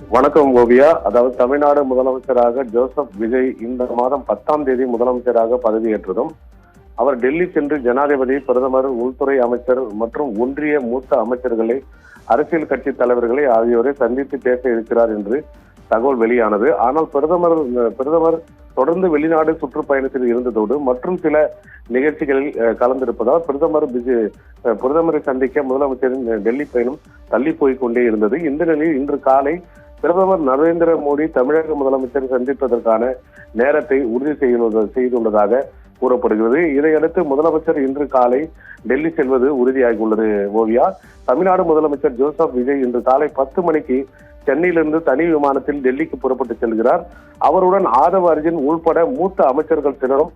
வணக்கம் ஓவியா. அதாவது தமிழ்நாடு முதலமைச்சராக ஜோசப் விஜய் இந்த மாதம் 10ஆம் தேதி முதலமைச்சராக பதவியேற்றதும் அவர் டெல்லி சென்று ஜனாதிபதி, பிரதமர், உள்துறை அமைச்சர் மற்றும் ஒன்றிய மூத்த அமைச்சர்களை, அரசியல் கட்சி தலைவர்களை ஆகியோரை சந்தித்து பேச இருக்கிறார் என்று தகவல் வெளியானது. ஆனால் பிரதமர் தொடர்ந்து வெளிநாடு சுற்றுப்பயணத்தில் இருந்ததோடு மற்றும் சில நிகழ்ச்சிகளில் கலந்திருப்பதால் பிரதமரை சந்திக்க முதலமைச்சரின் டெல்லி பயணம் தள்ளி போய் கொண்டே இருந்தது. இந்த நிலையில் இன்று காலை பிரதமர் நரேந்திர மோடி தமிழக முதலமைச்சரை சந்திப்பதற்கான நேரத்தை உறுதி செய்துள்ளதாக கூறப்படுகிறது. இதையடுத்து முதலமைச்சர் இன்று காலை டெல்லி செல்வது உறுதியாகியுள்ளது. ஓவியா, தமிழ்நாடு முதலமைச்சர் ஜோசப் விஜய் இன்று காலை 10 மணிக்கு சென்னையிலிருந்து தனி விமானத்தில் டெல்லிக்கு புறப்பட்டு செல்கிறார். அவருடன் ஆதவ அர்ஜுன் உள்பட மூத்த அமைச்சர்கள் சிலரும்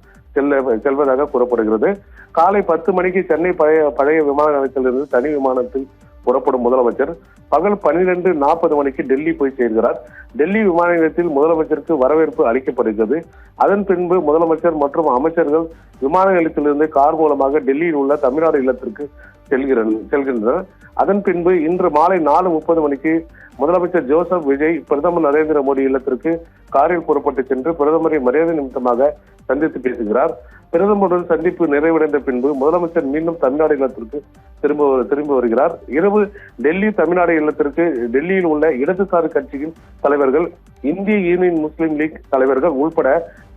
செல்வதாக கூறப்படுகிறது. காலை 10 மணிக்கு சென்னை பழைய விமான நிலையத்திலிருந்து தனி விமானத்தில் புறப்படும் முதலமைச்சர் பகல் 12:40 மணிக்கு டெல்லி போய் சேர்கிறார். டெல்லி விமான நிலையத்தில் முதலமைச்சருக்கு வரவேற்பு அளிக்கப்படுகிறது. அதன் பின்பு முதலமைச்சர் மற்றும் அமைச்சர்கள் விமான நிலையத்திலிருந்து கார் மூலமாக டெல்லியில் உள்ள தமிழ்நாடு இல்லத்திற்கு செல்கின்றனர். அதன் பின்பு இன்று மாலை 4:30 மணிக்கு முதலமைச்சர் ஜோசப் விஜய் பிரதமர் நரேந்திர மோடி இல்லத்திற்கு காரில் புறப்பட்டு சென்று பிரதமரை மரியாதை நிமித்தமாக சந்தித்து பேசுகிறார். பிரதமருடன் சந்திப்பு நிறைவடைந்த பின்பு முதலமைச்சர் மீண்டும் தமிழ்நாடு இல்லத்திற்கு திரும்ப வருகிறார். இரவு டெல்லி தமிழ்நாடு இல்லத்திற்கு டெல்லியில் உள்ள இடதுசாரி கட்சியின் தலைவர்கள், இந்திய யூனியன் முஸ்லீம் லீக் தலைவர்கள் உள்பட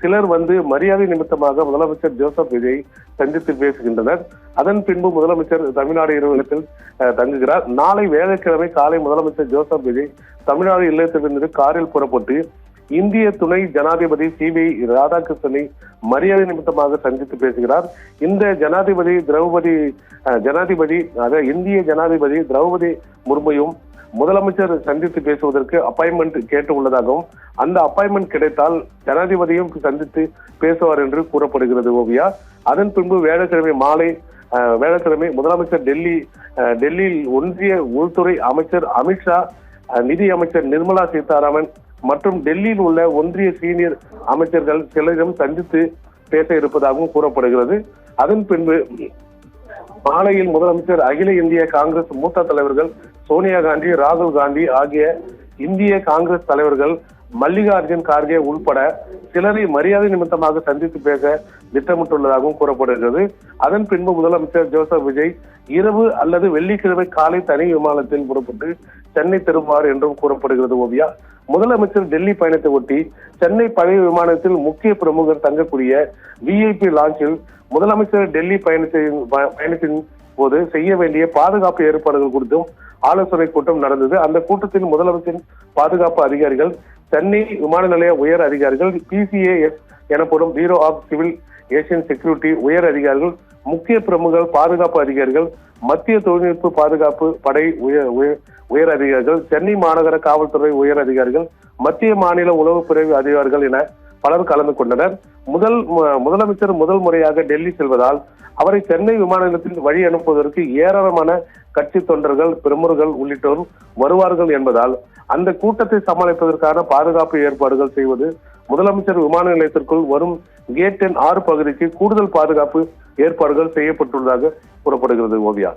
சிலர் வந்து மரியாதை நிமித்தமாக முதலமைச்சர் ஜோசப் விஜய் சந்தித்து பேசுகின்றனர். அதன் பின்பு முதலமைச்சர் தமிழ்நாடு இல்லத்தில் தங்குகிறார். நாளை வேலைக்கிழமை காலை முதலமைச்சர் ஜோசப் விஜய் தமிழ்நாடு இல்லத்திலிருந்து காரில் புறப்பட்டு இந்திய துணை ஜனாதிபதி CBI ராதாகிருஷ்ணனை மரியாதை நிமித்தமாக சந்தித்து பேசுகிறார். இந்த இந்திய ஜனாதிபதி திரௌபதி முர்முவையும் முதலமைச்சர் சந்தித்து பேசுவதற்கு அப்பாயின்மெண்ட் கேட்டு உள்ளதாகவும் அந்த அப்பாயின்மெண்ட் கிடைத்தால் ஜனாதிபதியும் சந்தித்து பேசுவார் என்று கூறப்படுகிறது. ஓவியா, அதன் பின்பு வேலைக்கிழமை முதலமைச்சர் டெல்லியில் ஒன்றிய உள்துறை அமைச்சர் அமித்ஷா, நிதி அமைச்சர் நிர்மலா சீதாராமன் மற்றும் டெல்லியில் உள்ள ஒன்றிய சீனியர் அமைச்சர்கள் சிலரிடம் சந்தித்து பேச இருப்பதாகவும் கூறப்படுகிறது. அதன் பின்பு மாலையில் முதலமைச்சர் அகில இந்திய காங்கிரஸ் மூத்த தலைவர்கள் சோனியா காந்தி, ராகுல் காந்தி ஆகிய இந்திய காங்கிரஸ் தலைவர்கள், மல்லிகார்ஜுன் கார்கே உள்பட சிலரை மரியாதை நிமித்தமாக சந்தித்து பேச திட்டமிட்டுள்ளதாகவும் கூறப்படுகிறது. அதன் பின்பு முதலமைச்சர் ஜோசப் விஜய் இரவு அல்லது வெள்ளிக்கிழமை காலை தனி விமானத்தில் புறப்பட்டு சென்னை திரும்புவார் என்றும் கூறப்படுகிறது. ஓவியா, முதலமைச்சர் டெல்லி பயணத்தை ஒட்டி சென்னை பழைய விமானத்தில் முக்கிய பிரமுகர் தங்கக்கூடிய VIP லான்ச்சில் முதலமைச்சர் டெல்லி பயணத்தின் போது செய்ய வேண்டிய பாதுகாப்பு ஏற்பாடுகள் குறித்தும் ஆலோசனை கூட்டம் நடந்தது. அந்த கூட்டத்தில் முதலமைச்சரின் பாதுகாப்பு அதிகாரிகள், சென்னை விமான நிலைய உயர் அதிகாரிகள், PCAS எனப்படும் bureau of civil aviation security உயர் அதிகாரிகள், முக்கிய பிரமுகர் பாதுகாப்பு அதிகாரிகள், மத்திய தொழில்நுட்ப பாதுகாப்பு படை உயர் அதிகாரிகள், சென்னை மாநகர காவல்துறை உயர் அதிகாரிகள், மத்திய மாநில உளவு பிரிவு அதிகாரிகள் என பலர் கலந்து கொண்டனர். முதலமைச்சர் முதல் முறையாக டெல்லி செல்வதால் அவரை சென்னை விமான நிலையத்தில் வழி அனுப்புவதற்கு ஏராளமான கட்சி தொண்டர்கள், பிரமுகர்கள் உள்ளிட்டோர் வருவார்கள் என்பதால் அந்த கூட்டத்தை சமாளிப்பதற்கான பாதுகாப்பு ஏற்பாடுகள் செய்வது முதலமைச்சர் விமான நிலையத்திற்குள் வரும் கேட் எண் 6 பகுதிக்கு கூடுதல் பாதுகாப்பு ஏற்பாடுகள் செய்யப்பட்டுள்ளதாக கூறப்படுகிறது. ஓவியா.